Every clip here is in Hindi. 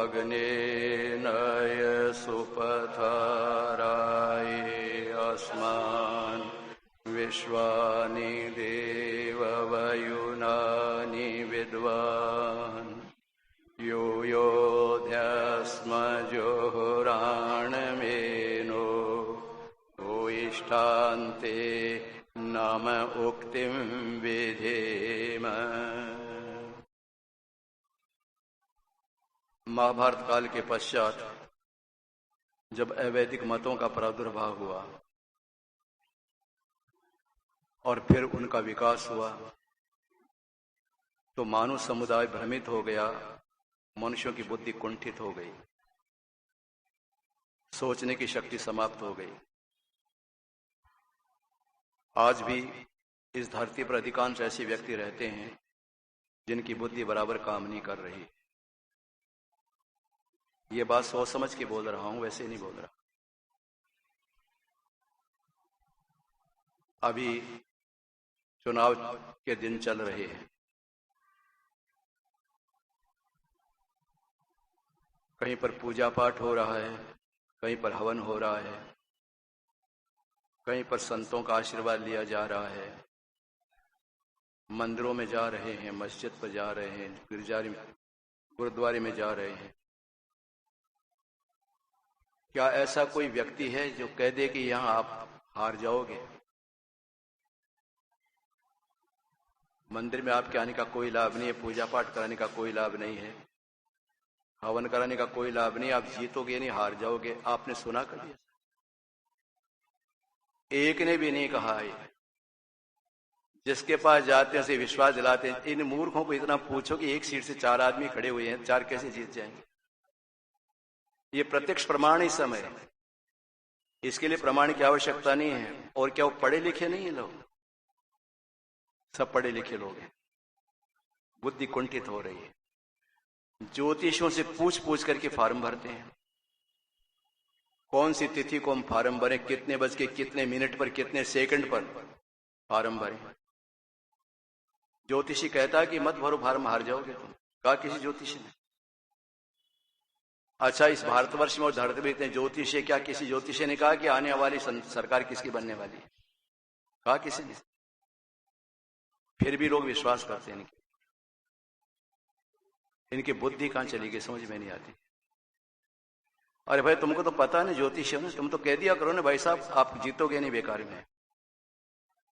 अग्नेनय सुपथराय अस्मान् विश्वानि देववयुनानि विद्वान् यूयोऽध्यस्मजुहुराणमेनो भूयिष्ठान्ते नाम उक्तिं विधेम। महाभारत काल के पश्चात जब अवैदिक मतों का प्रादुर्भाव हुआ और फिर उनका विकास हुआ तो मानव समुदाय भ्रमित हो गया, मनुष्यों की बुद्धि कुंठित हो गई, सोचने की शक्ति समाप्त हो गई। आज भी इस धरती पर अधिकांश ऐसे व्यक्ति रहते हैं जिनकी बुद्धि बराबर काम नहीं कर रही। ये बात सोच समझ के बोल रहा हूं, वैसे नहीं बोल रहा। अभी चुनाव के दिन चल रहे हैं, कहीं पर पूजा पाठ हो रहा है, कहीं पर हवन हो रहा है, कहीं पर संतों का आशीर्वाद लिया जा रहा है, मंदिरों में जा रहे हैं, मस्जिद पर जा रहे हैं, गुरुद्वारे में जा रहे हैं। क्या ऐसा कोई व्यक्ति है जो कह दे कि यहां आप हार जाओगे? मंदिर में आपके आने का कोई लाभ नहीं है, पूजा पाठ कराने का कोई लाभ नहीं है, हवन कराने का कोई लाभ नहीं, आप जीतोगे नहीं, हार जाओगे। आपने सुना कभी? एक ने भी नहीं कहा है। जिसके पास जाते हैं उसे विश्वास दिलाते हैं। इन मूर्खों को इतना पूछो कि एक सीट से 4 आदमी खड़े हुए हैं, 4 कैसे जीत जाएंगे? ये प्रत्यक्ष प्रमाण ही समय, इसके लिए प्रमाण की आवश्यकता नहीं है। और क्या वो पढ़े लिखे नहीं है लोग? सब पढ़े लिखे लोग हैं। बुद्धि कुंठित हो रही है। ज्योतिषों से पूछ पूछ करके फार्म भरते हैं। कौन सी तिथि को हम फार्म भरें, कितने बज के कितने मिनट पर, कितने सेकंड पर फार्म भरें। ज्योतिषी कहता है कि मत भरो फार्म, हार जाओगे तुम। कहा किसी ज्योतिषी ने? अच्छा, इस भारतवर्ष में और धरती में इतने ज्योतिषी, क्या किसी ज्योतिषी ने कहा कि आने वाली सरकार किसकी बनने वाली है? कहा किसी ने? फिर भी लोग विश्वास करते हैं। इनकी बुद्धि कहां चली गई, समझ में नहीं आती। अरे भाई, तुमको तो पता नहीं ज्योतिष है, तुम तो कह दिया करो ना भाई साहब आप जीतोगे नहीं बेकार में।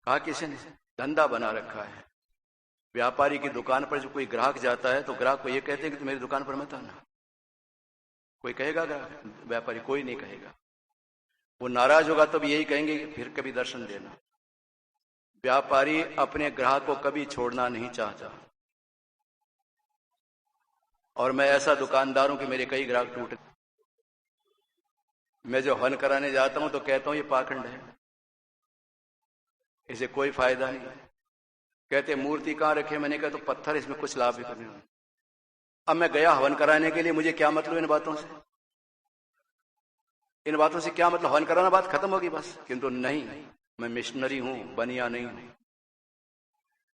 कहा किसी ने? धंधा बना रखा है। व्यापारी की दुकान पर जो कोई ग्राहक जाता है तो ग्राहक को ये कहते हैं कि तुम मेरी दुकान पर मत आना। कोई कहेगा ग्राहक? व्यापारी कोई नहीं कहेगा। वो नाराज होगा तब यही कहेंगे कि फिर कभी दर्शन देना। व्यापारी अपने ग्राहक को कभी छोड़ना नहीं चाहता। और मैं ऐसा दुकानदार हूं कि मेरे कई ग्राहक टूटे। मैं जो हवन कराने जाता हूं तो कहता हूं ये पाखंड है, इसे कोई फायदा नहीं। कहते मूर्ति कहां रखे? मैंने कहा तो पत्थर, इसमें कुछ लाभ भी करने। अब मैं गया हवन कराने के लिए, मुझे क्या मतलब इन बातों से? इन बातों से क्या मतलब? हवन कराना, बात खत्म होगी बस। किंतु नहीं, मैं मिशनरी हूं, बनिया नहीं हूं।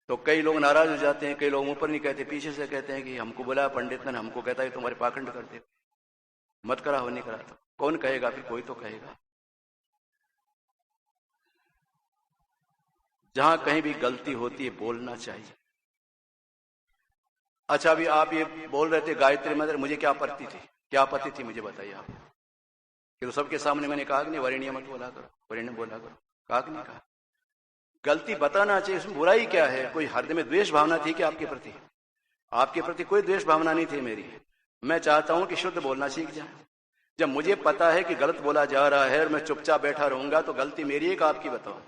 तो कई लोग नाराज हो जाते हैं। कई लोग ऊपर नहीं कहते, पीछे से कहते हैं कि हमको बुलाया पंडित ने, हमको कहता है तुम्हारे पाखंड करते, मत करा, हवन नहीं करा। तो कौन कहेगा? फिर कोई तो कहेगा। जहां कहीं भी गलती होती है बोलना चाहिए। अच्छा, अभी आप ये बोल रहे थे गायत्री मंत्र, मुझे क्या आपत्ति थी? क्या आपत्ति थी मुझे बताइए आप। कि तो सबके सामने मैंने कहा कि नहीं वरेण्य मत बोला करो, वरेण्य बोला करो। कहा कि नहीं कहा? गलती बताना चाहिए, इसमें बुराई क्या है? कोई हृदय में द्वेष भावना थी कि आपके प्रति? आपके प्रति कोई द्वेष भावना नहीं थी मेरी। मैं चाहता हूं कि शुद्ध बोलना सीख जाए। जब मुझे पता है कि गलत बोला जा रहा है और मैं चुपचाप बैठा रहूंगा तो गलती मेरी है कि आपकी? बताओ।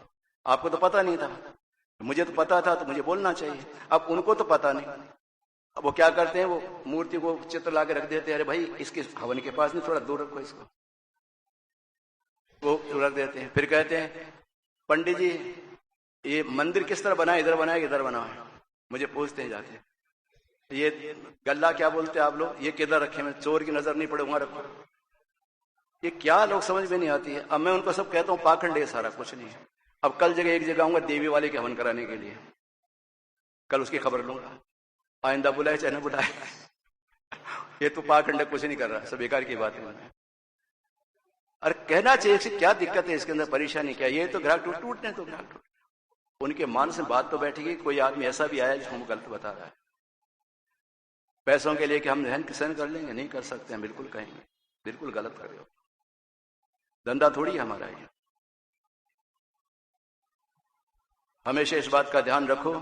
आपको तो पता नहीं था, मुझे तो पता था, तो मुझे बोलना चाहिए। अब उनको तो पता नहीं। अब वो क्या करते हैं, वो मूर्ति को चित्र ला के रख देते हैं। अरे भाई, इसके हवन के पास नहीं, थोड़ा दूर रखो इसको। वो रख देते हैं। फिर कहते हैं पंडित जी ये मंदिर किस तरह बनाए, इधर बनाए इधर बनाए? मुझे पूछते हैं जाके, ये गल्ला क्या बोलते हैं आप लोग, ये किधर रखे? मैं चोर की नजर नहीं पड़े वहां रखो। ये क्या लोग समझ में नहीं आती है। अब मैं उनको सब कहता हूँ पाखंड है सारा, कुछ नहीं है। अब कल जगह एक जगह आऊंगा देवी वाले के हवन कराने के लिए, कल उसकी खबर लूंगा। आइंदा बुलाए चाहे न बुलाए। ये तो पाखंड कुछ नहीं कर रहा, सब बेकार की बात है। अरे कहना चाहिए कि क्या दिक्कत है इसके अंदर, परेशानी क्या? ये तो ग्राहक टूटने तो ग्राहक टूट, उनके मन से बात तो बैठेगी। कोई आदमी ऐसा भी आया जिसको हम गलत बता रहा है पैसों के लिए कि हम सहन कर लेंगे, नहीं कर सकते हैं, बिल्कुल कहेंगे बिल्कुल गलत कर रहे हो, धंधा थोड़ी है हमारा ये। हमेशा इस बात का ध्यान रखो,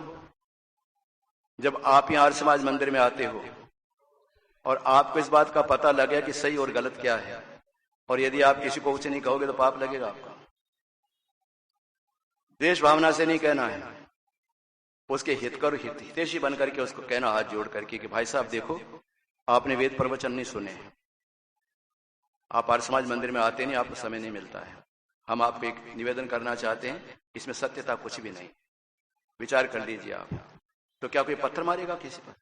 जब आप यहां आर्य समाज मंदिर में आते हो और आपको इस बात का पता लगे कि सही और गलत क्या है, और यदि आप किसी को कुछ नहीं कहोगे तो पाप लगेगा आपको। देश भावना से नहीं कहना है, उसके हितकर हितैषी बन करके उसको कहना हाथ जोड़ करके कि भाई साहब देखो, आपने वेद प्रवचन नहीं सुने, आप आर्य समाज मंदिर में आते नहीं, आपको समय नहीं मिलता है, हम आपको एक निवेदन करना चाहते हैं, इसमें सत्यता कुछ भी नहीं, विचार कर लीजिए आप। तो क्या कोई पत्थर मारेगा किसी पर?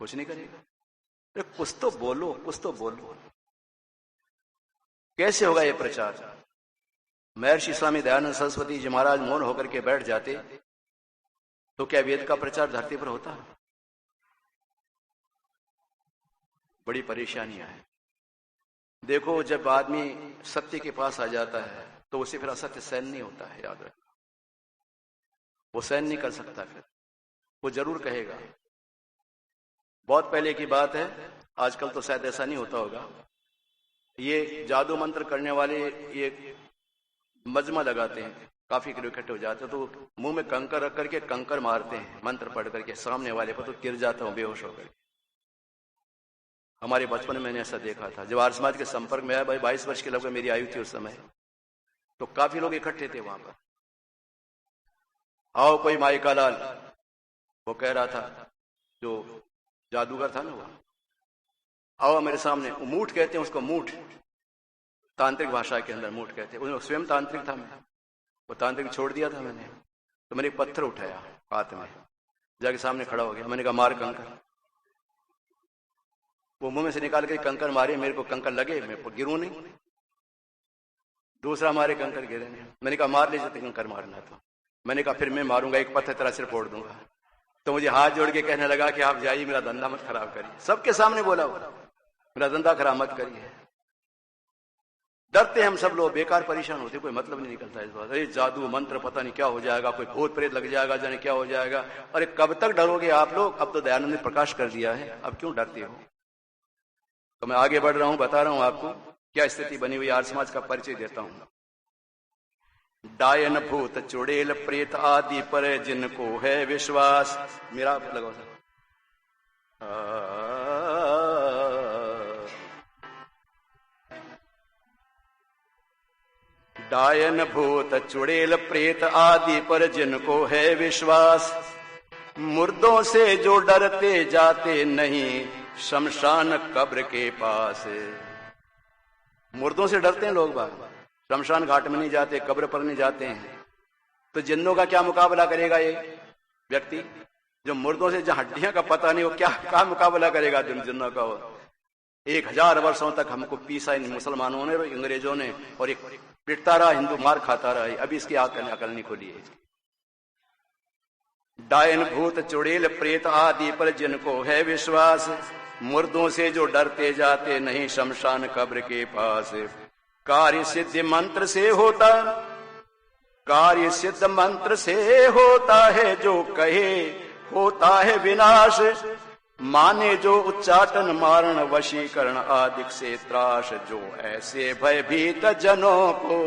कुछ नहीं करेगा। तो कुछ तो बोलो, कुछ तो बोलो। कैसे होगा ये प्रचार? महर्षि स्वामी दयानंद सरस्वती जी महाराज मौन होकर के बैठ जाते तो क्या वेद का प्रचार धरती पर होता? बड़ी परेशानियां हैं। देखो, जब आदमी सत्य के पास आ जाता है तो उसे फिर असत्य सहन नहीं होता है, याद रखना। वो सहन नहीं कर सकता, फिर वो जरूर कहेगा। बहुत पहले की बात है, आजकल तो शायद ऐसा नहीं होता होगा। ये जादू मंत्र करने वाले ये मजमा लगाते हैं, काफी किलो इकट्ठे हो जाते हैं, तो मुंह में कंकर रख करके कंकर मारते हैं मंत्र पढ़ करके, सामने वाले पर तो गिर जाता हूं बेहोश होकर। हमारे बचपन में मैंने ऐसा देखा था। जब आर्य समाज के संपर्क में आया, भाई 22 वर्ष के लगभग मेरी आयु थी उस समय, तो काफी लोग इकट्ठे थे वहां पर। आओ कोई माइका लाल, वो कह रहा था, जो जादूगर था ना वो, आओ मेरे सामने। मूठ कहते हैं उसको, मूठ तांत्रिक भाषा के अंदर मूठ कहते हैं। स्वयं तांत्रिक था मैं, वो तांत्रिक छोड़ दिया था मैंने। तो मैंने एक पत्थर उठाया हाथ में, जाके सामने खड़ा हो गया। मैंने कहा मार कंकर। वो मुंह में से निकाल के कंकर मारे, मेरे को कंकर लगे, मैं गिरूं नहीं। दूसरा मारे, कंकर गिरे नहीं। मैंने कहा मार लीजिए कंकर मारना तो। मैंने कहा फिर मैं मारूंगा, एक पत्थर तेरा सिर फोड़ दूंगा। तो मुझे हाथ जोड़ के कहने लगा कि आप जाइए, मेरा धंधा मत खराब करिए। सबके सामने बोला वो, मेरा धंधा खराब मत करिए। डरते हम सब लोग, बेकार परेशान होते, कोई मतलब नहीं निकलता इस बात। अरे जादू मंत्र पता नहीं क्या हो जाएगा, कोई भूत प्रेत लग जाएगा, जाने क्या हो जाएगा। अरे कब तक डरोगे आप लोग? अब तो दयानंद ने प्रकाश कर दिया है, अब क्यों डरते हो? तो मैं आगे बढ़ रहा हूं, बता रहा हूं आपको क्या स्थिति बनी हुई। आर्य समाज का परिचय देता हूं। डायन भूत चुड़ैल प्रेत आदि पर जिनको है विश्वास। मेरा लगाओ सर। डायन भूत चुड़ैल प्रेत आदि पर जिनको है विश्वास, मुर्दों से जो डरते जाते नहीं शमशान कब्र के पास। मुर्दों से डरते हैं लोग बाग, शमशान घाट में नहीं जाते, कब्र पर नहीं जाते हैं। तो जिन्नों का क्या मुकाबला करेगा ये व्यक्ति जो मुर्दों से, जहां हड्डियां का पता नहीं, वो क्या मुकाबला करेगा जिन्नों का? 1000 वर्षों तक हमको पीसा इन मुसलमानों ने, अंग्रेजों ने, और एक पिटता रहा, हिंदू मार खाता रहा। अभी इसकी अकल नहीं खोली है। डायन भूत चुड़ैल प्रेत आदि पर जिनको है विश्वास, मुर्दों से जो डरते जाते नहीं शमशान कब्र के पास। कार्य सिद्ध मंत्र से होता, कार्य सिद्ध मंत्र से होता है जो कहे होता है विनाश। माने जो उच्चाटन मारण वशीकरण आदि से त्रास। जो ऐसे भयभीत जनों को,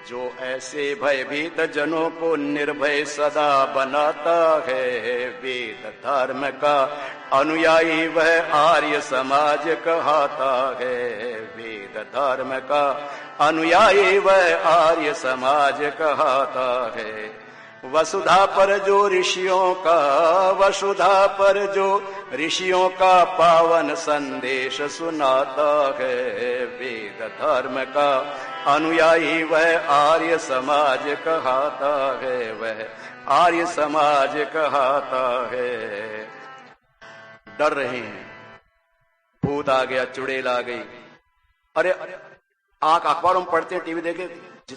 जो ऐसे भयभीत जनों को निर्भय सदा बनाता है। वेद धर्म का अनुयायी वह आर्य समाज कहता है। वेद धर्म का अनुयायी वह आर्य समाज कहता है। वसुधा पर जो ऋषियों का, वसुधा पर जो ऋषियों का पावन संदेश सुनाता है। वेद धर्म का अनुयायी वह आर्य समाज कहता है। वह आर्य समाज कहता है। डर रहे हैं, भूत आ गया, चुड़ैल आ गई। अरे आंख अखबारों में पढ़ते हैं, टीवी देखे,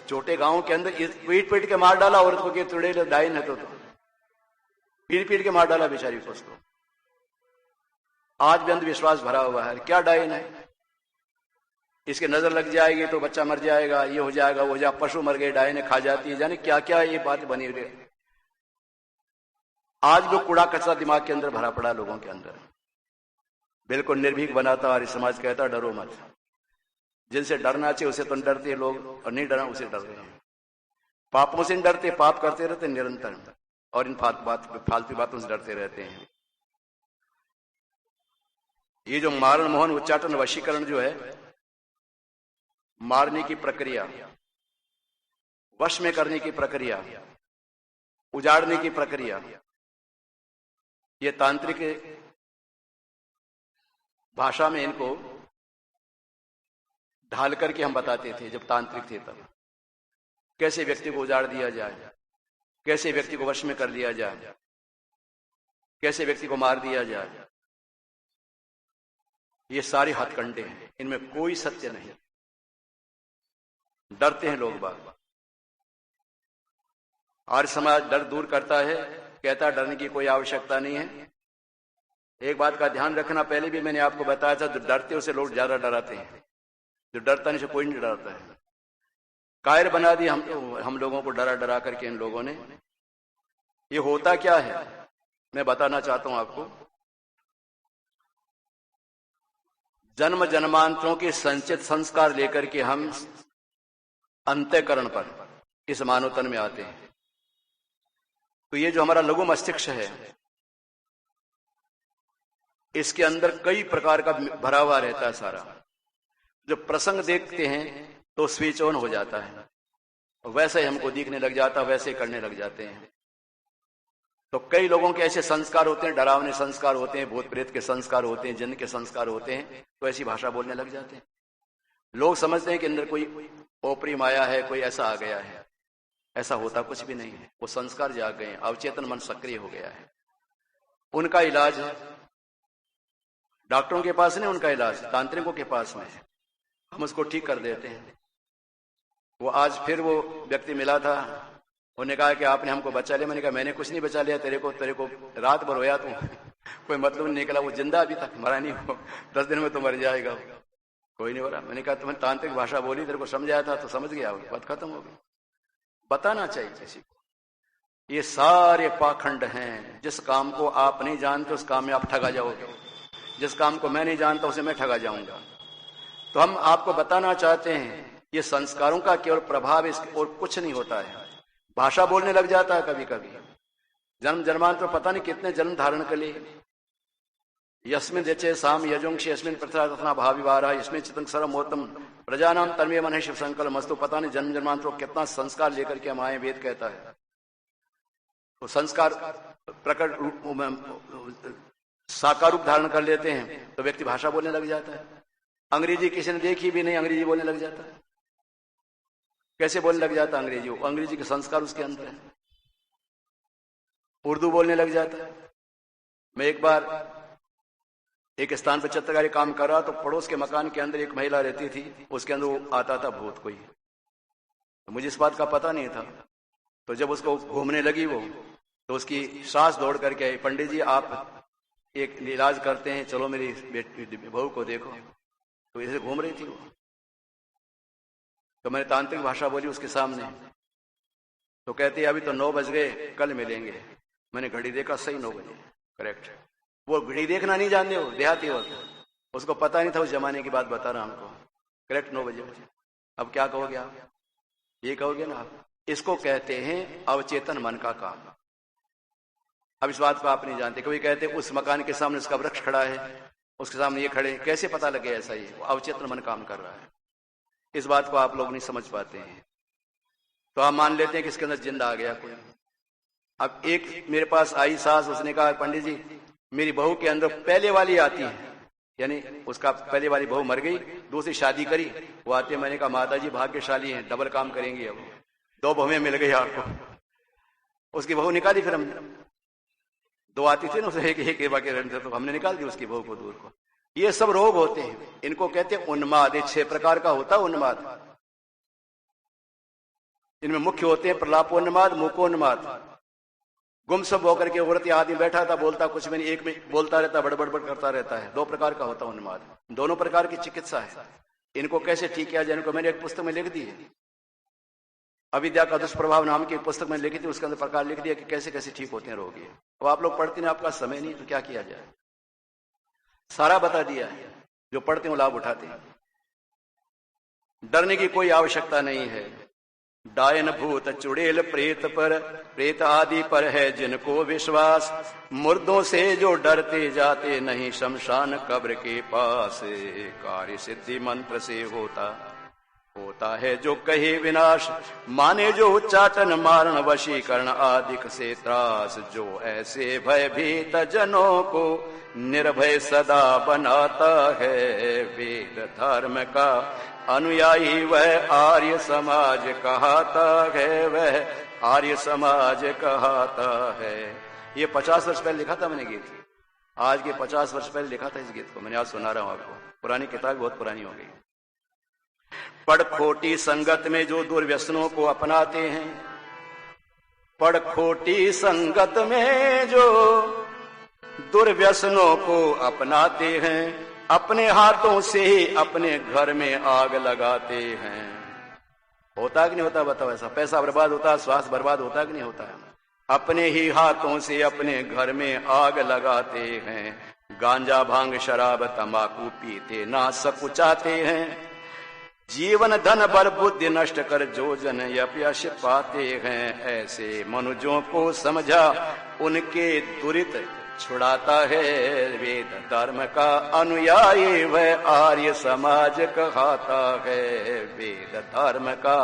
छोटे गांव के अंदर पीट पीट के मार डाला औरत को कि चुड़ैल डायन है। तो पीट पीट के मार डाला बेचारी को उसको। आज भी अंधविश्वास भरा हुआ है। क्या डायन है, इसके नजर लग जाएगी तो बच्चा मर जाएगा, ये हो जाएगा, वो हो जाएगा, पशु मर गए, डायन खा जाती है, जाने क्या क्या ये बात बनी हुई है। आज भी कूड़ा कचरा दिमाग के अंदर भरा पड़ा लोगों के अंदर। बिल्कुल निर्भीक बनाता और समाज कहता डरो मत। जिनसे डरना चाहिए उसे तो डरते लोग, और नहीं डरना उसे डर रहे हैं। पापों से नहीं डरते, पाप करते रहते निरंतर, और इन फालतू बातों से डरते रहते हैं। ये जो मारण मोहन उच्चाटन वशीकरण जो है, मारने की प्रक्रिया, वश में करने की प्रक्रिया, उजाड़ने की प्रक्रिया, ये तांत्रिक भाषा में इनको ढाल करके हम बताते थे जब तांत्रिक थे तब। कैसे व्यक्ति को उजाड़ दिया जाए, कैसे व्यक्ति को वश में कर लिया जाए, कैसे व्यक्ति को मार दिया जाए, ये सारे हथकंडे हैं, इनमें कोई सत्य नहीं। डरते हैं लोग बाग। आर्य समाज डर दूर करता है, कहता है डरने की कोई आवश्यकता नहीं है। एक बात का ध्यान रखना, पहले भी मैंने आपको बताया था, जो डरते उसे लोग ज्यादा डराते हैं, जो डरता नहीं से कोई नहीं डरता है। कायर बना दिया हम लोगों को डरा डरा करके इन लोगों ने। ये होता क्या है मैं बताना चाहता हूं आपको। जन्म जन्मांतरों के संचित संस्कार लेकर के हम अंतःकरण पर इस मानव तन में आते हैं। तो ये जो हमारा लघु मस्तिष्क है, इसके अंदर कई प्रकार का भरा हुआ रहता है सारा। जब प्रसंग देखते हैं तो स्विच ऑन हो जाता है, वैसे ही हमको दिखने लग जाता है, वैसे ही करने लग जाते हैं। तो कई लोगों के ऐसे संस्कार होते हैं, डरावने संस्कार होते हैं, भूत प्रेत के संस्कार होते हैं, जिन के संस्कार होते हैं, तो ऐसी भाषा बोलने लग जाते हैं। लोग समझते हैं कि अंदर कोई ओपरी माया है, कोई ऐसा आ गया है। ऐसा होता कुछ भी नहीं है, वो संस्कार जाग गए हैं, अवचेतन मन सक्रिय हो गया है। उनका इलाज डॉक्टरों के पास नहीं, उनका इलाज तांत्रिकों के पास में है। हम उसको ठीक कर देते हैं। वो आज फिर वो व्यक्ति मिला था, उन्होंने कहा कि आपने हमको बचा लिया। मैंने कहा मैंने कुछ नहीं बचा लिया, तेरे को रात भर रोया तू, कोई मतलब नहीं निकला। वो जिंदा अभी तक मरा नहीं, हो 10 दिन में तो मर जाएगा, कोई नहीं हो रहा। मैंने कहा तुम्हें तांत्रिक भाषा बोली, तेरे को समझाया था तो समझ गया, बात खत्म हो गई। बताना चाहिए किसी को। ये सारे पाखंड हैं। जिस काम को आप नहीं जानते उस काम में आप ठगा जाओगे, जिस काम को मैं नहीं जानता उसे मैं ठगा जाऊंगा। तो हम आपको बताना चाहते हैं ये संस्कारों का केवल प्रभाव, इसके और कुछ नहीं होता है। भाषा बोलने लग जाता है कभी कभी, जन्म जन्मांतर पता नहीं कितने जन्म धारण कर लिए। यस्मिन जचे साम यजुंक्ष यस्मिन प्रथा भाविवारा यस्मिन चितं सर्वमोत्तम प्रजानाम तन्मे मन शिव संकल्प मस्तु। पता नहीं जन्म जन्मांतर कितना संस्कार लेकर के हम आए, वेद कहता है। तो संस्कार प्रकट रूप साकार रूप धारण कर लेते हैं तो व्यक्ति भाषा बोलने लग जाता है। अंग्रेजी किसी ने देखी भी नहीं, अंग्रेजी बोलने लग जाता है। कैसे बोलने लग जाता है अंग्रेजी? अंग्रेजी के संस्कार उसके अंदर है। उर्दू बोलने लग जाता है। मैं एक बार एक स्थान पर चित्रकारी काम कर रहा, तो पड़ोस के मकान के अंदर एक महिला रहती थी, उसके अंदर वो आता था भूत कोई। तो मुझे इस बात का पता नहीं था। तो जब उसको घूमने लगी वो, तो उसकी सास दौड़ करके आई, पंडित जी आप एक इलाज करते हैं, चलो मेरी बेटी बहू को देखो। तो ऐसे घूम रही थी वो। तो मैंने तांत्रिक भाषा बोली उसके सामने। तो कहती अभी तो 9 बज गए, कल मिलेंगे। मैंने घड़ी देखा, सही 9 बजे करेक्ट। वो घड़ी देखना नहीं जानते, वो देहाती हो, उसको पता नहीं था उस जमाने की बात बता रहा हमको। करेक्ट 9 बजे। अब क्या कहोगे आप? ये कहोगे ना आप, इसको कहते हैं अवचेतन मन का काम। अब इस बात को आप नहीं जानते। कभी कहते उस मकान के सामने उसका वृक्ष खड़ा है, उसके सामने ये खड़े, कैसे पता लगे ऐसा? ही अवचेतन मन काम कर रहा है। इस बात को आप लोग नहीं समझ पाते हैं। तो आप मान लेते हैं कि इसके अंदर जिंदा आ गया कोई। अब एक मेरे पास आई सास, उसने कहा पंडित जी मेरी बहू के अंदर पहले वाली आती है, यानी उसका पहले वाली बहू मर गई, दूसरी शादी करी, वो आती है। मैंने कहा माता जी भाग्यशाली हैं, डबल काम करेंगी। अब 2 बहुएं मिल गई आपको। उसकी बहू निकाली, फिर हम 2 आती थी ना, उसे एक बाकी रहते, तो हमने निकाल दी उसकी बहू को दूर को। ये सब रोग होते हैं, इनको कहते हैं उन्माद। 6 प्रकार का होता है उन्माद। इनमें मुख्य होते हैं प्रलापोन्माद, मुकोन्माद, गुमसुम होकर के औरत या आदमी बैठा था, बोलता कुछ भी नहीं, एक में बोलता रहता, बड़बड़ करता रहता है। दो प्रकार का होता है उन्माद, दोनों प्रकार की चिकित्सा है। इनको कैसे ठीक किया जाए, इनको मैंने एक पुस्तक में लिख दी है, अविद्या का दुष्प्रभाव नाम की पुस्तक में लिखी थी, उसके अंदर प्रकार लिख दिया कि कैसे कैसे ठीक होते हैं रोगी। अब आप लोग पढ़ते नहीं, आपका समय नहीं, तो क्या किया जाए, सारा बता दिया है। जो पढ़ते हैं लाभ उठाते हैं। डरने की कोई आवश्यकता नहीं है। डायन भूत चुड़ैल प्रेत पर, प्रेत आदि पर है जिनको विश्वास, मुर्दों से जो डरते जाते नहीं शमशान कब्र के पास। कार्य सिद्धि मंत्र से होता है जो कहे विनाश, माने जो उच्चाटन मारण वशीकरण आदिक से त्रास। जो ऐसे भयभीत जनों को निर्भय सदा बनाता है, वेद धर्म का अनुयायी वह आर्य समाज कहता है, वह आर्य समाज कहता है। ये 50 वर्ष पहले लिखा था मैंने गीत, आज के 50 वर्ष पहले लिखा था इस गीत को, मैंने आज सुना रहा हूं आपको। पुरानी किताब बहुत पुरानी हो गई। पड़ खोटी संगत में जो दुर्व्यसनों को अपनाते हैं, पड़ खोटी संगत में जो दुर्व्यसनों को अपनाते हैं, अपने हाथों से ही अपने घर में आग लगाते हैं। होता कि नहीं होता बताओ, ऐसा पैसा बर्बाद होता, स्वास्थ्य बर्बाद होता कि नहीं होता है। अपने ही हाथों से अपने घर में आग लगाते हैं। गांजा भांग शराब तंबाकू पीते ना सकुचाते हैं, जीवन धन बल बुद्धि नष्ट कर जो जन यश पाते हैं। ऐसे मनुजों को समझा उनके दुरित छुड़ाता है, वेद धर्म का अनुयायी वह आर्य समाज कहता है। वेद धर्म का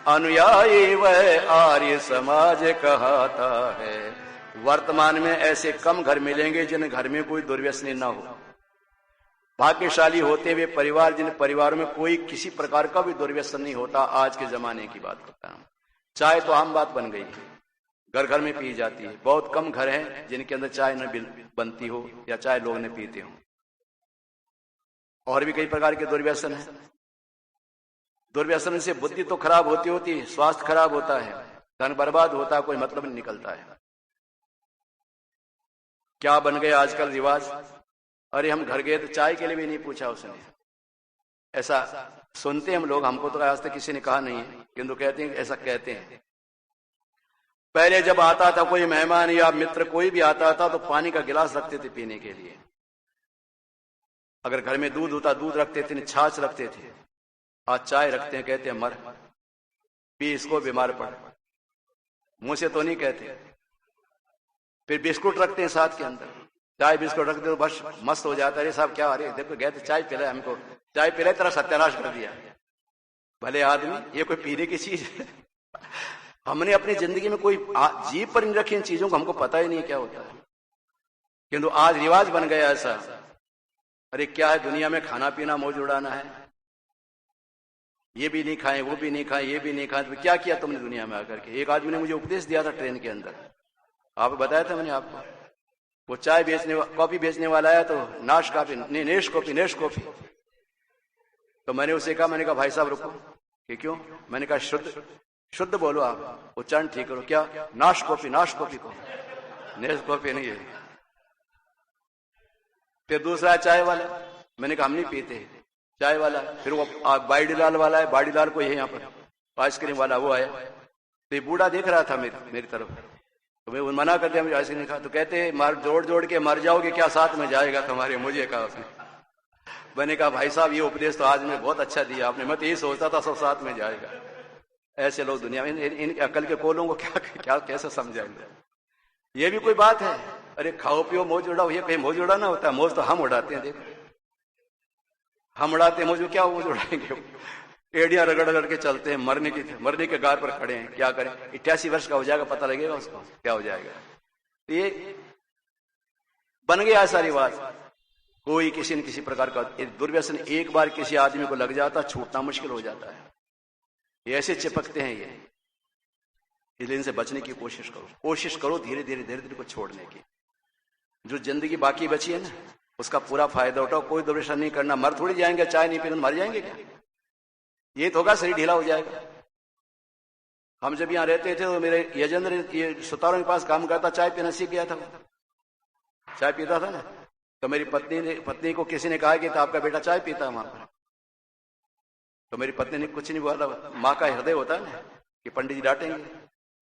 अनुयायी वह आर्य समाज कहता है। वर्तमान में ऐसे कम घर मिलेंगे जिन घर में कोई दुर्व्यसनी न हो। भाग्यशाली होते हुए परिवार जिन परिवारों में कोई किसी प्रकार का भी दुर्व्यसन नहीं होता। आज के जमाने की बात करता हूं। चाय तो आम बात बन गई है, घर घर में पी जाती है। बहुत कम घर हैं जिनके अंदर चाय न बनती हो या चाय लोग न पीते हो। और भी कई प्रकार के दुर्व्यसन है। दुर्व्यसन से बुद्धि तो खराब होती है, स्वास्थ्य खराब होता है, धन बर्बाद होता है, कोई मतलब नहीं निकलता है। क्या बन गए आजकल रिवाज, अरे हम घर गए तो चाय के लिए भी नहीं पूछा उसने। ऐसा सुनते हम लोग, हमको तो आज तक किसी ने कहा नहीं है, किंतु कहते हैं, ऐसा कहते हैं। पहले जब आता था कोई मेहमान या मित्र कोई भी आता था तो पानी का गिलास रखते थे पीने के लिए। अगर घर में दूध होता दूध रखते थे, छाछ रखते थे। आज चाय रखते हैं, कहते हैं मर पी इसको बीमार पड़। मुंह से तो नहीं कहते। फिर बिस्कुट रखते हैं साथ के अंदर, चाय बिस्कुट रखते तो बस मस्त हो जाता है। अरे साहब क्या, अरे देखो गए तो चाय पिलाए, हमको चाय पिलाए, तेरा सत्यानाश कर दिया। भले आदमी, ये कोई पीने की चीज है? हमने अपनी जिंदगी में कोई जीभ पर नहीं रखी इन चीजों को, हमको पता ही नहीं क्या होता है। किंतु आज रिवाज बन गया ऐसा। अरे क्या है दुनिया में, खाना पीना मौज उड़ाना है, ये भी नहीं खाएं, वो भी नहीं खाएं, ये भी नहीं खाएं। तो क्या किया तुमने दुनिया में आकर के? एक आदमी ने मुझे उपदेश दिया था ट्रेन के अंदर, आप बताया था मैंने आपको। वो चाय बेचने कॉफी बेचने वाला है तो नाश कॉफी नहीं, नेश कॉफी। तो मैंने उसे कहा, मैंने कहा भाई साहब रुको, कि क्यों? मैंने कहा शुद्ध बोलो, आप उच्चारण ठीक करो। क्या? नाश कॉफी को, नेश कॉफी नहीं है। फिर दूसरा चाय वाला, मैंने कहा हम नहीं पीते चाय वाला। फिर वो बाड़ीलाल वाला है, बाड़ीलाल को है यहाँ पर आइसक्रीम वाला, वो आया। तो ये बूढ़ा देख रहा था मेरी तरफ, तो मैं मना कर दिया, मुझे आइसक्रीम नहीं खा। तो कहते मार जोड़ के मर जाओगे क्या, साथ में जाएगा तुम्हारे? मुझे कहा उसने। मैंने कहा भाई साहब ये उपदेश तो आज में बहुत अच्छा दिया आपने, मैं तो यही सोचता था सब साथ में जाएगा। ऐसे लोग दुनिया में, इन अकल के कोलों को क्या कैसे समझाएंगे? ये भी कोई बात है? अरे खाओ पियो मौज उड़ाओ, ये कहीं मौज उड़ाना होता है? मौज तो हम उड़ाते हैं। देखो हम उड़ाते हैं मौज, क्या मौज उड़ाएंगे? एड़ियां रगड़ के चलते हैं, मरने के गार पर खड़े हैं। क्या करें? 88 वर्ष का हो जाएगा, पता लगेगा उसको क्या हो जाएगा। ये बन गया ऐसा रिवाज। कोई किसी न किसी प्रकार का दुर्व्यसन एक बार किसी आदमी को लग जाता, छूटना मुश्किल हो जाता है। ये ऐसे चिपकते हैं ये, इसलिए इनसे बचने की कोशिश करो धीरे धीरे को छोड़ने की। जो जिंदगी बाकी बची है ना, उसका पूरा फायदा उठाओ। कोई दुर्व्यसन नहीं करना। मर थोड़ी जाएंगे, चाय नहीं पीने मर जाएंगे क्या? ये तो होगा शरीर ढीला हो जाएगा। हम जब यहाँ रहते थे तो मेरे यजेंद्र ये सुतारों के पास काम करता, चाय पीना सीख गया था, चाय पीता था ना। तो मेरी पत्नी को किसी ने कहा कि तो आपका बेटा चाय पीता है वहां पर। तो मेरी पत्नी ने कुछ नहीं बोला। माँ का हृदय होता है ना कि पंडित जी डांटेंगे।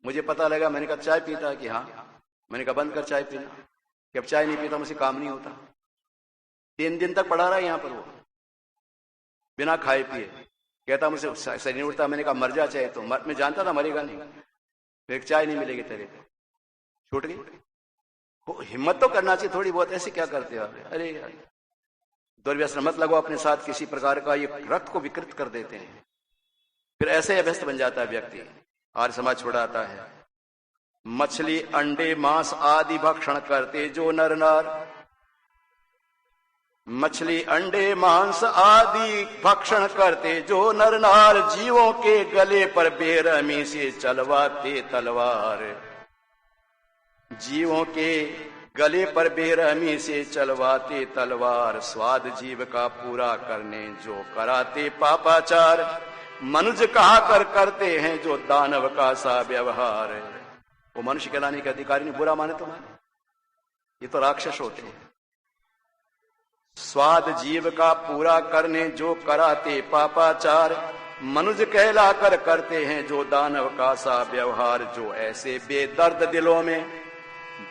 मुझे पता लगा, मैंने कहा चाय पीता है कि हाँ। मैंने कहा बंद कर चाय पीना, कि अब चाय नहीं पीता मुझसे काम नहीं होता। 3 दिन तक पड़ा रहा यहाँ पर वो, बिना खाए पिए। कहता मुझसे शरीर उठता। मैंने कहा मर जा चाहे तो। मैं जानता था मरेगा नहीं। फिर चाय नहीं मिलेगी तेरे को, छूट गई। हिम्मत तो करना चाहिए थोड़ी बहुत, ऐसे क्या करते हो आप? अरे यार, दुर्व्यसन मत लगो अपने साथ किसी प्रकार का, ये रक्त को विकृत कर देते हैं। फिर ऐसे अभ्यस्त बन जाता है व्यक्ति। आर्य समाज छुड़ाता है। मछली अंडे मांस आदि भक्षण करते जो नर नार, मछली अंडे मांस आदि भक्षण करते जो नर नार, जीवों के गले पर बेरहमी से चलवाते तलवार, जीवों के गले पर बेरहमी से चलवाते तलवार, स्वाद जीव का पूरा करने जो कराते पापाचार, मनुष्य कहा कर करते हैं जो दानव का सा व्यवहार। वो मनुष्य कहलाने के अधिकारी नहीं, बुरा माने तो माने, ये तो राक्षस होते हैं। स्वाद जीव का पूरा करने जो कराते पापाचार, मनुष्य कहला कर करते हैं जो दानव का सा व्यवहार। जो ऐसे बेदर्द दिलों में,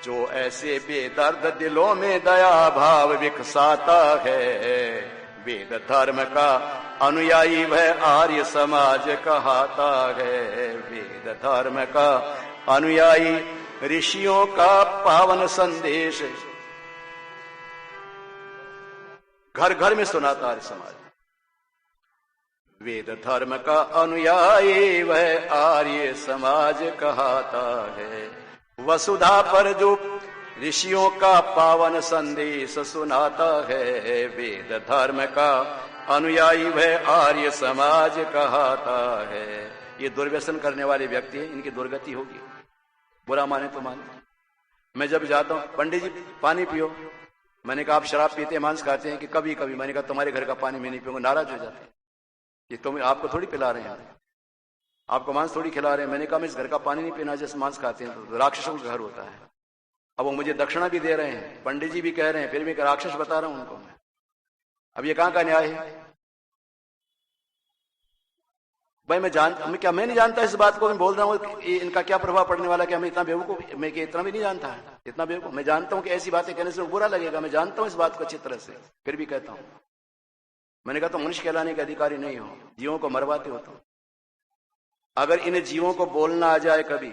जो ऐसे बेदर्द दिलों में दया भाव विकसाता है, वेद धर्म का अनुयायी वह आर्य समाज कहाता है। वेद धर्म का अनुयायी ऋषियों का पावन संदेश घर घर में सुनाता आर्य समाज। वेद धर्म का अनुयायी वह आर्य समाज कहाता है। वसुधा पर जो ऋषियों का पावन संदेश सुनाता है, वेद धर्म का अनुयायी वह आर्य समाज कहाता है। ये दुर्व्यसन करने वाले व्यक्ति हैं, इनकी दुर्गति होगी, बुरा माने तो माने। मैं जब जाता हूं, पंडित जी पानी पियो, मैंने कहा आप शराब पीते हैं मांस खाते हैं कि कभी कभी? मैंने कहा तुम्हारे घर का पानी मैं नहीं पीऊंगा। नाराज हो जाते हैं कि तुम, आपको थोड़ी पिला रहे हैं, आपको मांस थोड़ी खिला रहे हैं। मैंने कहा मैं इस घर का पानी नहीं पीना जैसे मांस खाते हैं, तो राक्षसों का घर होता है। अब वो मुझे दक्षिणा भी दे रहे हैं, पंडित जी भी कह रहे हैं, फिर भी राक्षस बता रहा हूं उनको मैं। अब ये कहां का न्याय है भाई? मैं नहीं जानता इस बात को, मैं बोल रहा हूं इनका क्या प्रभाव पड़ने वाला, कि हमें इतना बेवकूफ, मैं इतना भी नहीं जानता है, इतना बेवकूफ। मैं जानता हूं कि ऐसी बातें कहने से बुरा लगेगा, मैं जानता हूं इस बात को अच्छी तरह से, फिर भी कहता हूं। मैंने कहा तो मनुष्य कहलाने के अधिकारी नहीं हो, जीवों को मरवाते हो तुम। अगर इन जीवों को बोलना आ जाए कभी,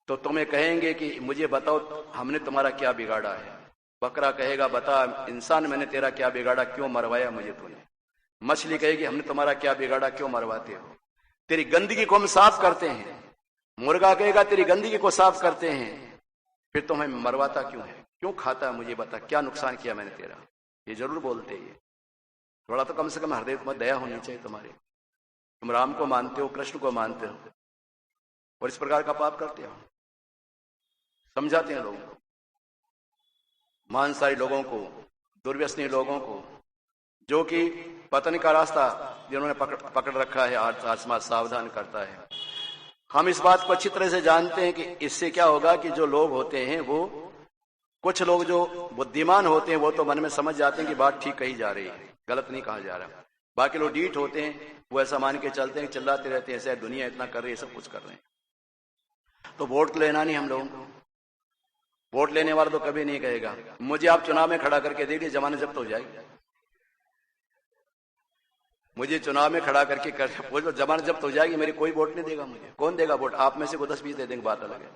तो तुम्हें कहेंगे कि मुझे बताओ हमने तुम्हारा क्या बिगाड़ा है। बकरा कहेगा बता इंसान मैंने तेरा क्या बिगाड़ा, क्यों मरवाया मुझे तूने। मछली कहेगी हमने तुम्हारा क्या बिगाड़ा, क्यों मरवाते हो। तेरी गंदगी को हम साफ करते हैं। मुर्गा कहेगा तेरी गंदगी को साफ करते हैं, फिर तुम्हें मरवाता क्यों है, क्यों खाता है, मुझे बता क्या नुकसान किया मैंने तेरा। ये जरूर बोलते हैं। थोड़ा तो कम से कम हृदय में दया होनी चाहिए तुम्हारे। तुम राम को मानते हो, कृष्ण को मानते हो, और इस प्रकार का पाप करते हो। समझाते हैं लोगों को, मांसाहारी लोगों को, दुर्व्यसनी लोगों को, जो कि पतन का रास्ता जिन्होंने पकड़ रखा है, आज समाज सावधान करता है। हम इस बात को अच्छी तरह से जानते हैं कि इससे क्या होगा कि जो लोग होते हैं, वो कुछ लोग जो बुद्धिमान होते हैं वो तो मन में समझ जाते हैं कि बात ठीक कही जा रही है, गलत नहीं कहा जा रहा। बाकी लोग डीठ होते हैं, वो ऐसा मान के चलते हैं, चिल्लाते रहते हैं, ऐसा दुनिया इतना कर रही है, सब कुछ कर रहे हैं। तो वोट लेना नहीं हम लोगों को। वोट लेने वाला तो कभी नहीं कहेगा मुझे आप चुनाव में खड़ा करके देखिए जमानत जब्त हो जाएगी। मुझे चुनाव में खड़ा करके जमानत जब्त हो जाएगी, मेरी कोई वोट नहीं देगा मुझे। कौन देगा वोट? आप में से को 10-20 दे देंगे, बात अलग है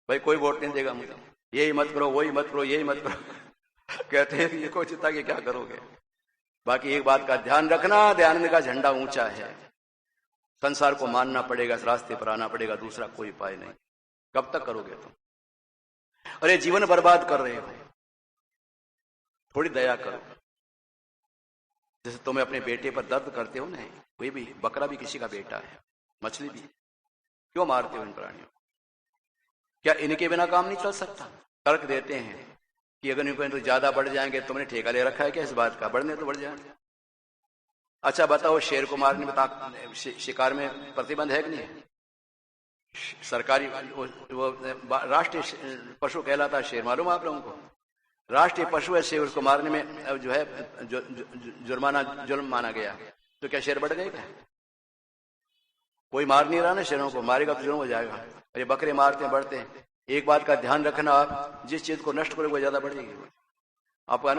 भाई। कोई वोट नहीं देगा मुझे। यही मत करो, वही मत करो, यही मत करो कहते हैं ये को चिंता कि क्या करोगे। बाकी एक बात का ध्यान रखना, दयानंद का झंडा ऊंचा है। संसार को मानना पड़ेगा, इस रास्ते पर आना पड़ेगा, दूसरा कोई उपाय नहीं। कब तक करोगे तुम? अरे जीवन बर्बाद कर रहे हो, थोड़ी दया करो। जैसे तुम्हें अपने बेटे पर दर्द करते हो ना, कोई भी बकरा भी किसी का बेटा है, मछली भी, क्यों मारते हो इन प्राणियों? क्या इनके बिना काम नहीं चल सकता? तर्क देते हैं कि अगर इनको तो ज्यादा बढ़ जाएंगे, तुमने ठेका ले रखा है क्या इस बात का? बढ़ने तो बढ़ जाएंगे। अच्छा बताओ, शेर को मारने में शिकार में प्रतिबंध है कि नहीं? सरकारी वो राष्ट्रीय पशु कहलाता है शेर, मालूम आप लोगों को? राष्ट्रीय पशु है शेर, उसको मारने में जो है जुर्माना जुल्म माना गया। तो क्या शेर बढ़ गए क्या? कोई मार नहीं रहा ना शेरों को, मारेगा तो जुल्म हो जाएगा। अरे बकरे मारते हैं, बढ़ते हैं। एक बात का ध्यान रखना, आप जिस चीज को नष्ट करोगे वो ज्यादा बढ़ेगी। आपको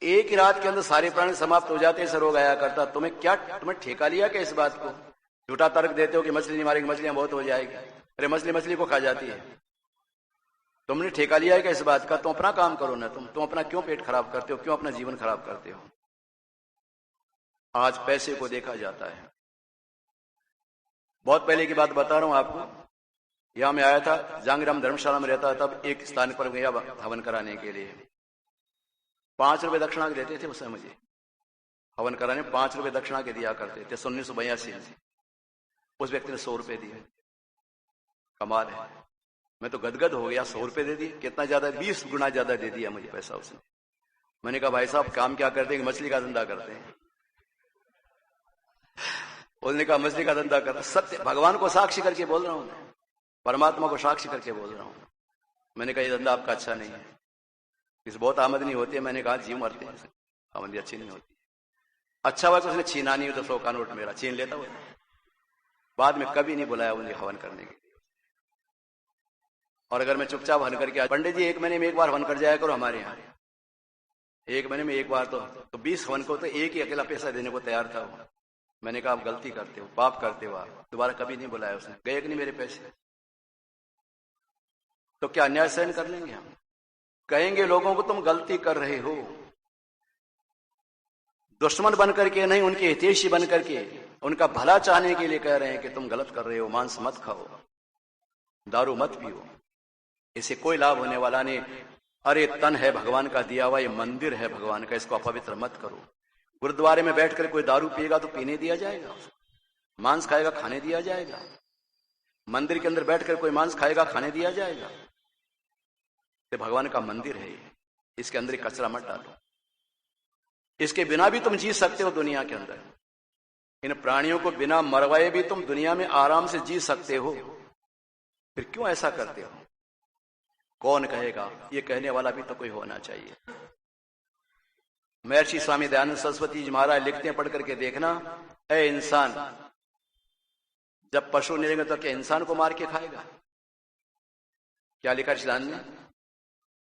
एक ही रात के अंदर सारे प्राणी समाप्त हो जाते, ऐसा रोग आया करता। तुम्हें ठेका लिया क्या इस बात को? झूठा तर्क देते हो कि मछली नहीं मारेगी, मछलियां बहुत हो जाएगी। अरे मछली को खा जाती है। तुमने ठेका लिया है क्या इस बात का? तुम अपना काम करो ना। तुम अपना क्यों पेट खराब करते हो, क्यों अपना जीवन खराब करते हो? आज पैसे को देखा जाता है। बहुत पहले की बात बता रहा हूं आपको। यहां मैं आया था, जहांगीराम धर्मशाला में रहता, तब एक स्थान पर गया हवन कराने के लिए। 5 रुपए दक्षिणा देते थे उस समय मुझे हवन कराने। 5 रुपए दक्षिणा के दिया करते थे 1982 में। उस व्यक्ति ने 100 रुपए दिए। कमाल है, मैं तो गदगद हो गया। 100 रुपए दे दिए, कितना ज्यादा? 20 गुना ज्यादा दे दिया मुझे पैसा उसने। मैंने कहा भाई साहब काम क्या करते हैं? मछली का धंधा करते हैं। उसने कहा मछली का धंधा कर। सत्य भगवान को साक्षी करके बोल रहा हूं, परमात्मा को साक्षी करके बोल रहा हूं। मैंने कहा ये धंधा आपका अच्छा नहीं है, इस बहुत आमदनी होती है। मैंने कहा जीव मरते हैं, आमदनी अच्छी नहीं होती। अच्छा हुआ कि उसने छीना नहीं हो तो 100 का नोट मेरा छीन लेता हुआ। बाद में कभी नहीं बुलाया मुझे हवन करने के लिए। और अगर मैं चुपचाप हवन करके, पंडित जी 1 महीने में 1 बार हवन कर जाया करो हमारे यहाँ। 1 महीने में 1 बार तो 20 हवन को तो एक ही अकेला पैसा देने को तैयार था वो। मैंने कहा आप गलती करते हो, पाप करते हो आप। दोबारा कभी नहीं बुलाया उसने। गए कि नहीं मेरे पैसे? तो क्या अन्याय सहन कर लेंगे हम? कहेंगे लोगों को तुम गलती कर रहे हो। दुश्मन बनकर के नहीं, उनके हितैषी बनकर के, उनका भला चाहने के लिए कह रहे हैं कि तुम गलत कर रहे हो। मांस मत खाओ, दारू मत पियो, इससे कोई लाभ होने वाला नहीं। अरे तन है भगवान का दिया हुआ, ये मंदिर है भगवान का, इसको अपवित्र मत करो। गुरुद्वारे में बैठकर कोई दारू पिएगा तो पीने दिया जाएगा, मांस खाएगा खाने दिया जाएगा। मंदिर के अंदर बैठकर कोई मांस खाएगा, खाने दिया जाएगा। ये भगवान का मंदिर है, इसके अंदर कचरा मत डालो। इसके बिना भी तुम जी सकते हो दुनिया के अंदर। इन प्राणियों को बिना मरवाए भी तुम दुनिया में आराम से जी सकते हो। फिर क्यों ऐसा करते हो? कौन कहेगा? ये कहने वाला भी तो कोई होना चाहिए। महर्षि स्वामी दयानंद सरस्वती जी महाराज लिखते हैं, पढ़ करके देखना। ए इंसान, जब पशु नहीं रहेंगे तो क्या इंसान को मार के खाएगा? क्या लिखा सिद्धांत ने?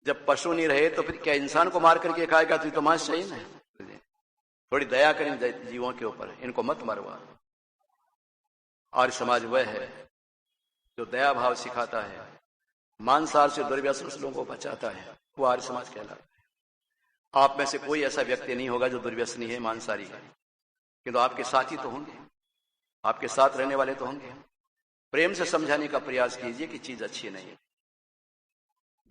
जब पशु नहीं रहे तो फिर क्या इंसान को मार करके खाएगा? तो मांस चाहिए ना। थोड़ी दया करें जीवों के ऊपर, इनको मत मरवा। आर्य समाज वह है जो दया भाव सिखाता है, मांसाहार से दुर्व्यसन से लोगों को बचाता है, वो आर्य समाज कहलाता है। आप में से कोई ऐसा व्यक्ति नहीं होगा जो दुर्व्यसनी है, मांसाहारी है, किंतु आपके साथी तो होंगे, आपके साथ रहने वाले तो होंगे। प्रेम से समझाने का प्रयास कीजिए कि चीज अच्छी नहीं है।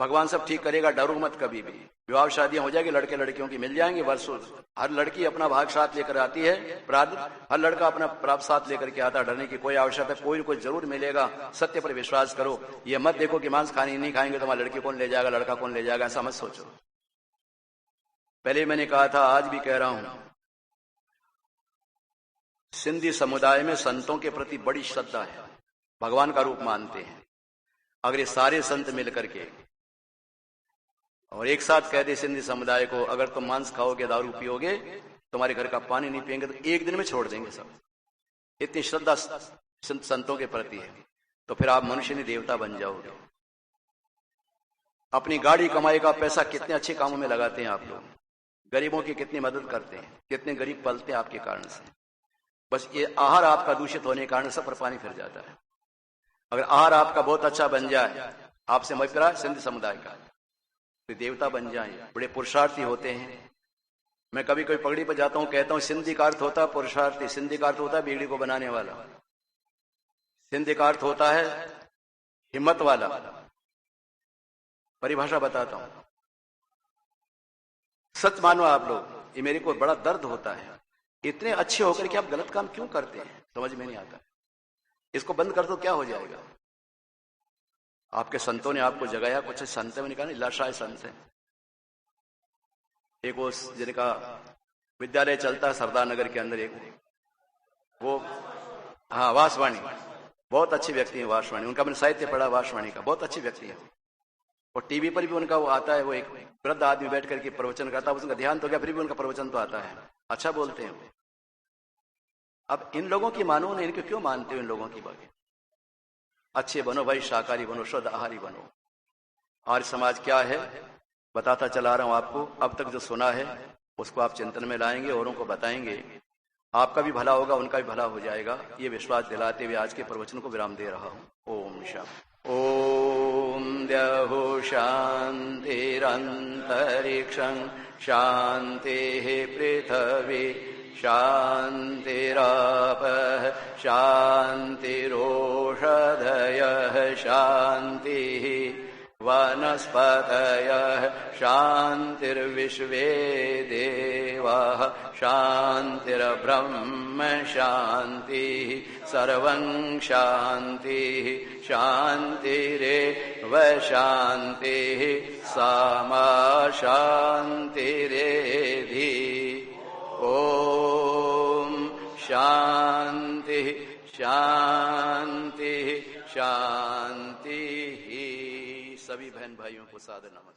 भगवान सब ठीक करेगा, डरो मत कभी भी। विवाह शादियां हो जाएगी, लड़के लड़कियों की मिल जाएंगे वर्षों। हर लड़की अपना भाग साथ लेकर आती है, प्रारब्ध। हर लड़का अपना प्राप्त साथ लेकर के आता है। डरने की कोई आवश्यकता, कोई न कोई जरूर मिलेगा। सत्य पर विश्वास करो। ये मत देखो कि मांस खाने नहीं खाएंगे तो हमारी लड़की कौन ले जाएगा, लड़का कौन ले जाएगा, ऐसा मत सोचो। पहले मैंने कहा था, आज भी कह रहा हूं, सिंधी समुदाय में संतों के प्रति बड़ी श्रद्धा है, भगवान का रूप मानते हैं। अगर ये सारे संत मिलकर के और एक साथ कह दे सिंधी समुदाय को, अगर तुम मांस खाओगे, दारू पियोगे, तुम्हारे घर का पानी नहीं पिएंगे, तो एक दिन में छोड़ देंगे सब। इतनी श्रद्धा संतों के प्रति है। तो फिर आप मनुष्य नहीं देवता बन जाओगे। अपनी गाड़ी कमाई का पैसा कितने अच्छे कामों में लगाते हैं आप लोग। गरीबों की कितनी मदद करते हैं, कितने गरीब पलते हैं आपके कारण से। बस ये आहार आपका दूषित होने के कारण सब पर पानी फिर जाता है। अगर आहार आपका बहुत अच्छा बन जाए, आपसे मशवरा सिंध समुदाय का, तो देवता बन जाए। बड़े पुरुषार्थी होते हैं। मैं कभी कोई पगड़ी पर जाता हूं, कहता हूं सिंधी का अर्थ होता है पुरुषार्थी, सिंधी का अर्थ होता है बीड़ी को बनाने वाला, सिंधी का अर्थ होता है हिम्मत वाला। परिभाषा बताता हूं, सच मानो आप लोग, ये मेरे को बड़ा दर्द होता है। इतने अच्छे होकर के आप गलत काम क्यों करते हैं, समझ में नहीं आता। इसको बंद कर दो, क्या हो जाएगा। आपके संतों ने आपको जगाया, कुछ संत में कहा इलाशाय संत है। एक वो जिनका विद्यालय चलता है सरदार नगर के अंदर, एक वो हाँ वासवाणी, बहुत अच्छे व्यक्ति हैं वासवाणी, उनका मैंने साहित्य पढ़ा वासवाणी का, बहुत अच्छे व्यक्ति हैं। और टीवी पर भी उनका वो आता है, वो एक वृद्ध आदमी बैठ करके प्रवचन करता है, उसका ध्यान तो क्या, फिर भी उनका प्रवचन तो आता है, अच्छा बोलते हैं वो। अब इन लोगों की मानो नहीं, इनको क्यों मानते हो इन लोगों की बातें? अच्छे बनो भाई, शाकाहारी बनो, शुद्ध आहारी बनो। आर्य समाज क्या है बताता चला रहा हूं आपको। अब तक जो सुना है उसको आप चिंतन में लाएंगे, औरों को बताएंगे, आपका भी भला होगा, उनका भी भला हो जाएगा, ये विश्वास दिलाते हुए आज के प्रवचन को विराम दे रहा हूं। ओम शांति। ओम द्यौः शान्तिरन्तरिक्षं शान्तिः पृथिवी शान्तिरापः शान्तिरोषधयः शान्तिः वनस्पतयः शान्तिर्विश्वे देवाः शान्तिर्ब्रह्म शान्तिः सर्वं शान्तिः शान्तिरेव शान्तिः सामा शान्तिरेधि। ॐ शान्तिः शान्तिः शान्तिः। सभी बहन भाइयों को सादर नमस्कार।